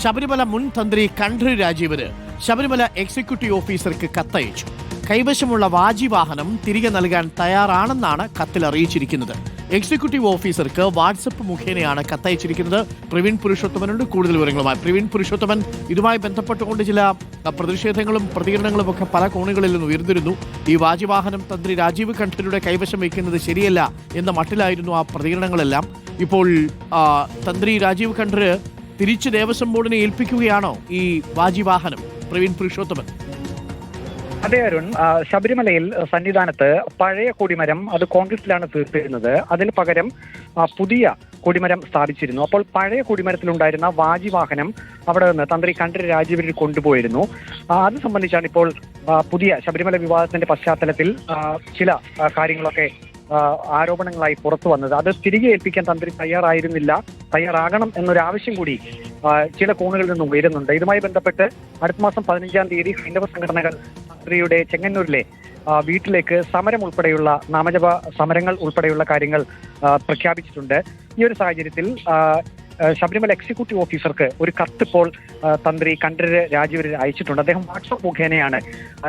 ശബരിമല മുൻ തന്ത്രി കണ്ഠര് രാജീവന് ശബരിമല എക്സിക്യൂട്ടീവ് ഓഫീസർക്ക് കത്തയച്ചു. കൈവശമുള്ള വാജിവാഹനം തിരികെ നൽകാൻ തയ്യാറാണെന്നാണ് കത്തിൽ അറിയിച്ചിരിക്കുന്നത്. എക്സിക്യൂട്ടീവ് ഓഫീസർക്ക് വാട്സപ്പ് മുഖേനയാണ് കത്തയച്ചിരിക്കുന്നത്. പ്രവീൺ പുരുഷോത്തമനുണ്ട് കൂടുതൽ വിവരങ്ങളുമായി. പ്രവീൺ പുരുഷോത്തമൻ, ഇതുമായി ബന്ധപ്പെട്ടുകൊണ്ട് ചില പ്രതിഷേധങ്ങളും പ്രതികരണങ്ങളും ഒക്കെ പല കോണുകളിൽ നിന്ന് ഉയർന്നിരുന്നു. ഈ വാജിവാഹനം തന്ത്രി രാജീവ് കണ്ഠരുടെ കൈവശം വയ്ക്കുന്നത് ശരിയല്ല എന്ന മട്ടിലായിരുന്നു ആ പ്രതികരണങ്ങളെല്ലാം. ഇപ്പോൾ തന്ത്രി രാജീവ് കണ്ഠര് തിരിച്ച് ദേവസ്വം ബോർഡിനെ ഏൽപ്പിക്കുകയാണോ ഈ വാജിവാഹനം? പ്രവീൺ പുരുഷോത്തമൻ. അതെ അരുൺ, ശബരിമലയിൽ സന്നിധാനത്ത് പഴയ കൊടിമരം അത് കോൺഗ്രസിലാണ് തീർത്തിരുന്നത്. അതിന് പകരം പുതിയ കൊടിമരം സ്ഥാപിച്ചിരുന്നു. അപ്പോൾ പഴയ കൊടിമരത്തിലുണ്ടായിരുന്ന വാജിവാഹനം അവിടെ നിന്ന് തന്ത്രി കണ്ഠര് രാജീവരിൽ കൊണ്ടുപോയിരുന്നു. അത് സംബന്ധിച്ചാണ് ഇപ്പോൾ പുതിയ ശബരിമല വിവാദത്തിന്റെ പശ്ചാത്തലത്തിൽ ചില കാര്യങ്ങളൊക്കെ ആരോപണങ്ങളായി പുറത്തു വന്നത്. അത് തിരികെ ഏൽപ്പിക്കാൻ തന്ത്രി തയ്യാറാകണം എന്നൊരാവശ്യം കൂടി ചില കോണുകളിൽ നിന്നും ഉയരുന്നുണ്ട്. ഇതുമായി ബന്ധപ്പെട്ട് അടുത്ത മാസം 15-ാം തീയതി ഹൈന്ദവ സംഘടനകൾ തന്ത്രിയുടെ ചെങ്ങന്നൂരിലെ വീട്ടിലേക്ക് സമരം ഉൾപ്പെടെയുള്ള നാമജപ സമരങ്ങൾ ഉൾപ്പെടെയുള്ള കാര്യങ്ങൾ പ്രഖ്യാപിച്ചിട്ടുണ്ട്. ഈ ഒരു സാഹചര്യത്തിൽ ശബരിമല എക്സിക്യൂട്ടീവ് ഓഫീസർക്ക് ഒരു കത്ത് ഇപ്പോൾ തന്ത്രി കണ്ഠര് രാജീവര് അയച്ചിട്ടുണ്ട്. അദ്ദേഹം വാട്സപ്പ് മുഖേനയാണ്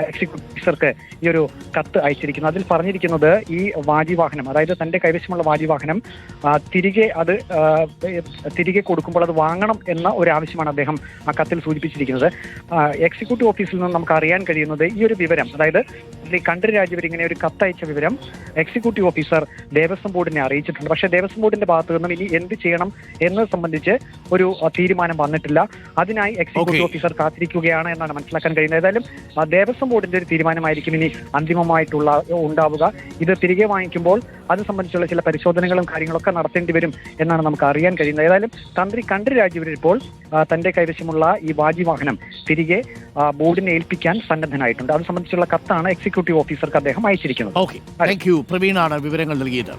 എക്സിക്യൂട്ടീവ് ഓഫീസർക്ക് ഈ ഒരു കത്ത് അയച്ചിരിക്കുന്നത്. അതിൽ പറഞ്ഞിരിക്കുന്നത് ഈ വാജിവാഹനം, അതായത് തന്റെ കൈവശമുള്ള വാജിവാഹനം തിരികെ കൊടുക്കുമ്പോൾ അത് വാങ്ങണം എന്ന ഒരു ആവശ്യമാണ് അദ്ദേഹം ആ കത്തിൽ സൂചിപ്പിച്ചിരിക്കുന്നത്. എക്സിക്യൂട്ടീവ് ഓഫീസിൽ നിന്ന് നമുക്ക് അറിയാൻ കഴിയുന്നത് ഈ ഒരു വിവരം, അതായത് ഈ കണ്ഠര് രാജീവർ ഇങ്ങനെ ഒരു കത്തയച്ച വിവരം എക്സിക്യൂട്ടീവ് ഓഫീസർ ദേവസ്വം ബോർഡിനെ അറിയിച്ചിട്ടുണ്ട്. പക്ഷേ ദേവസ്വം ബോർഡിന്റെ ഭാഗത്തു നിന്നും ഇനി എന്ത് ചെയ്യണം എന്നത് സംബന്ധിച്ച് ഒരു തീരുമാനം വന്നിട്ടില്ല. അതിനായി എക്സിക്യൂട്ടീവ് ഓഫീസർ കാത്തിരിക്കുകയാണ് എന്നാണ് മനസ്സിലാക്കാൻ കഴിയുന്നത്. ഏതായാലും ദേവസ്വം ബോർഡിന്റെ ഒരു തീരുമാനമായിരിക്കും ഇനി ഉണ്ടാവുക. ഇത് തിരികെ വാങ്ങിക്കുമ്പോൾ അത് സംബന്ധിച്ചുള്ള ചില പരിശോധനകളും കാര്യങ്ങളൊക്കെ നടത്തേണ്ടി വരും എന്നാണ് നമുക്ക് അറിയാൻ കഴിയുന്നത്. ഏതായാലും തന്ത്രി കണ്ഠര് രാജീവർ ഇപ്പോൾ തന്റെ കൈവശമുള്ള ഈ വാജിവാഹനം തിരികെ ബോർഡിനെ ഏൽപ്പിക്കാൻ സന്നദ്ധനായിട്ടുണ്ട്. അത് സംബന്ധിച്ചുള്ള കത്താണ് എക്സിക്യൂട്ടീവ് ഓഫീസർക്ക് അദ്ദേഹം അയച്ചിരിക്കുന്നത്. പ്രവീണാണ് വിവരങ്ങൾ നൽകിയത്.